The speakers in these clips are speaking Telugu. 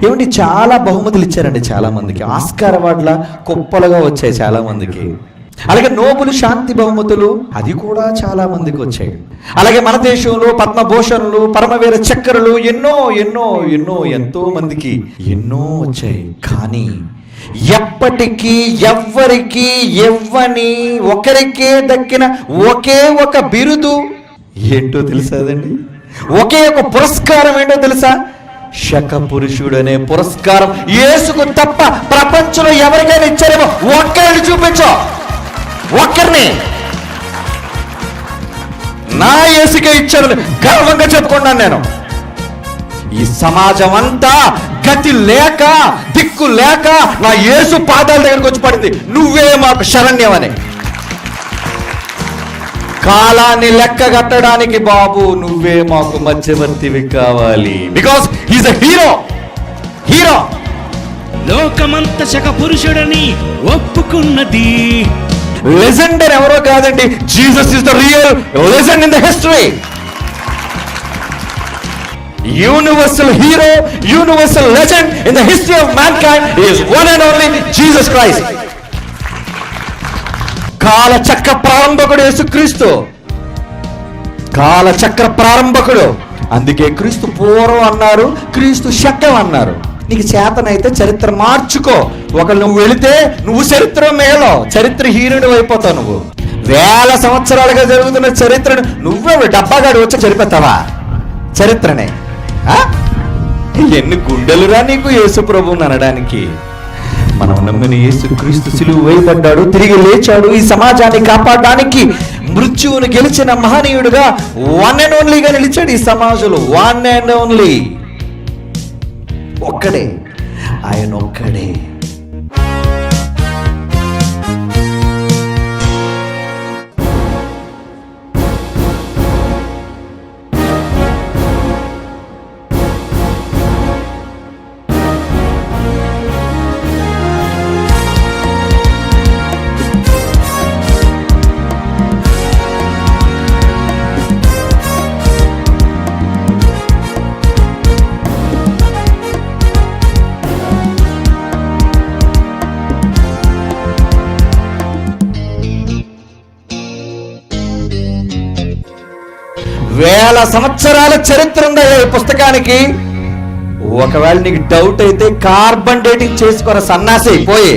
ఏమండి, చాలా బహుమతులు ఇచ్చారండి చాలా మందికి. ఆస్కార్ అవార్డుల కుప్పలుగా వచ్చాయి చాలా మందికి. అలాగే నోబుల్ శాంతి బహుమతులు అది కూడా చాలా మందికి వచ్చాయి. అలాగే మన దేశంలో పద్మభూషణులు, పరమవీర చక్రలు ఎన్నో ఎన్నో ఎన్నో ఎంతో మందికి ఎన్నో వచ్చాయి. కానీ ఎప్పటికీ ఎవ్వరికి ఇవ్వని ఒకరికే దక్కిన ఒకే ఒక బిరుదు ఏంటో తెలుసాదండి? ఒకే ఒక పురస్కారం ఏంటో తెలుసా? శకపురుషుడు అనే పురస్కారం యేసుకు తప్ప ప్రపంచంలో ఎవరికైనా ఇచ్చారేమో ఒక్కరిని చూపించో, ఒక్కరిని. నా యేసుకే ఇచ్చారని గర్వంగా చెప్పుకున్నాను నేను. ఈ సమాజం అంతా గతి లేక దిక్కు లేక నా యేసు పాదాల దగ్గరకు వచ్చి పడింది, నువ్వే మాకు శరణ్యమని. కాలాన్ని లెక్క కట్టడానికి బాబు నువ్వే మాకు మధ్యవర్తివి కావాలి. Because he's a hero. Hero లోకమంత శక పురుషుడని ఒప్పుకున్నది. లెజెండర్ ఎవరో కాదండి, Jesus is the real legend in the history. Universal hero, universal legend in the history of mankind is one and only Jesus Christ. కాలచక్ర ప్రారంభకుడు యేసుక్రీస్తు. కాలచక్ర ప్రారంభకుడు. అందుకే క్రీస్తు పూర్వం అన్నారు, క్రీస్తు శకం అన్నారు. నీకు చేతనైతే చరిత్ర మార్చుకో. ఒకళ్ళు నువ్వు వెళితే నువ్వు చరిత్ర మేలో చరిత్రహీనుడు అయిపోతావు. నువ్వు వేల సంవత్సరాలుగా జరుగుతున్న చరిత్రను నువ్వే డబ్బాగాడు వచ్చి చరిపెత్తావా చరిత్రనే? ఎన్ని గుండెలురా నీకు యేసు ప్రభువుని అనడానికి. మనం నమ్మిన యేసు క్రీస్తు సిలువ వేయబడ్డాడు, తిరిగి లేచాడు ఈ సమాజాన్ని కాపాడడానికి. మృత్యువును గెలిచిన మహనీయుడుగా వన్ అండ్ ఓన్లీగా నిలిచాడు ఈ సమాజంలో. వన్ అండ్ ఓన్లీ ఒక్కడే, ఆయన ఒక్కడే. వేల సంవత్సరాల చరిత్ర ఉందా ఈ పుస్తకానికి. ఒకవేళ నీకు డౌట్ అయితే కార్బన్ డేటింగ్ చేసుకోరా సన్నాసి అయిపోయి.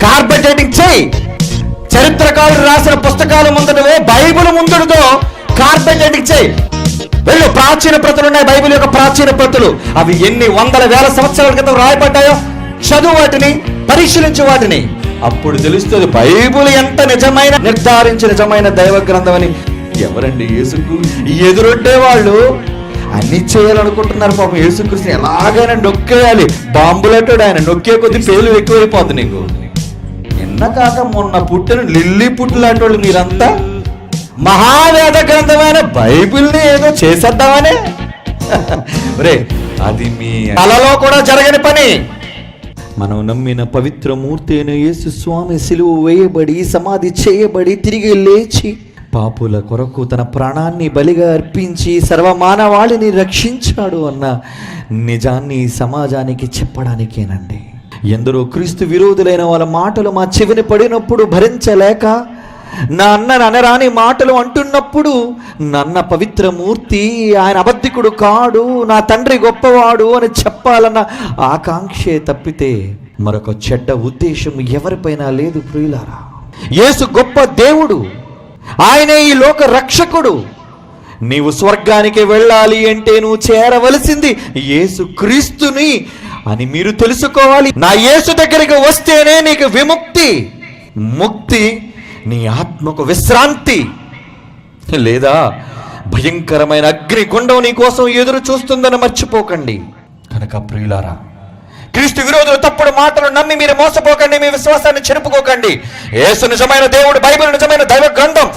కార్బన్ డేటింగ్ చేయి. చరిత్రకారులు రాసిన పుస్తకాలు ముందటవో బైబిల్ ముందడుతో కార్బన్ డేటింగ్ చేయి. వెళ్ళు, ప్రాచీన ప్రతులు ఉన్నాయి, బైబిల్ యొక్క ప్రాచీన ప్రతులు. అవి ఎన్ని వందల వేల సంవత్సరాల క్రితం రాయబడ్డాయో చదువు, వాటిని పరిశీలించు వాటిని. అప్పుడు తెలుస్తుంది బైబిల్ ఎంత నిజమైన నిర్ధారించి నిజమైన దైవ గ్రంథం అని. ఎవరండి యేసుకు ఎదురొడ్డే వాళ్ళు? అన్ని చేయాలనుకుంటున్నారు పాపం. యేసుక్రీస్తు ఎలాగైనా నొక్కేయాలి. బాంబులట్టాడు ఆయన, నొక్కే కొద్ది పేలు ఎక్కువైపోతుంది నీకు. నిన్న కాక మొన్న పుట్టిన లిల్లీ పుట్టు లాంటి వాళ్ళు మీరంతా మహావేద గ్రంథమైన బైబిల్ని ఏదో చేసేద్దామనే. రే, అది మీ అలలో కూడా జరగని పని. మనం నమ్మిన పవిత్ర మూర్తి అయిన యేసు స్వామి సిలువ వేయబడి సమాధి చేయబడి తిరిగి లేచి పాపుల కొరకు తన ప్రాణాన్ని బలిగా అర్పించి సర్వమానవాళిని రక్షించాడు అన్న నిజాన్ని సమాజానికి చెప్పడానికేనండి. ఎందరో క్రీస్తు విరోధులైన వాళ్ళ మాటలు మా చెవిని పడినప్పుడు భరించలేక నా అన్న అనరాని మాటలు అంటున్నప్పుడు, నన్న పవిత్ర మూర్తి ఆయన అబద్ధికుడు కాడు, నా తండ్రి గొప్పవాడు అని చెప్పాలన్న ఆకాంక్షే తప్పితే మరొక చెడ్డ ఉద్దేశం ఎవరిపైన లేదు ప్రియులారా. యేసు గొప్ప దేవుడు, ఆయనే ఈ లోక రక్షకుడు. నీవు స్వర్గానికి వెళ్ళాలి అంటే నువ్వు చేరవలసింది యేసు క్రీస్తుని అని మీరు తెలుసుకోవాలి. నా యేసు దగ్గరికి వస్తేనే నీకు విముక్తి, ముక్తి, నీ ఆత్మకు విశ్రాంతి. లేదా భయంకరమైన అగ్నిగుండం నీ కోసం ఎదురు చూస్తుందని మర్చిపోకండి. కనుక ప్రియులారా, క్రీస్తు విరోధులు తప్పుడు మాటలు నమ్మి మీరు మోసపోకండి, మీ విశ్వాసాన్ని చెరుపుకోకండి. యేసు నిజమైన దేవుడు, బైబిల్ నిజమైన దైవ గ్రంథం.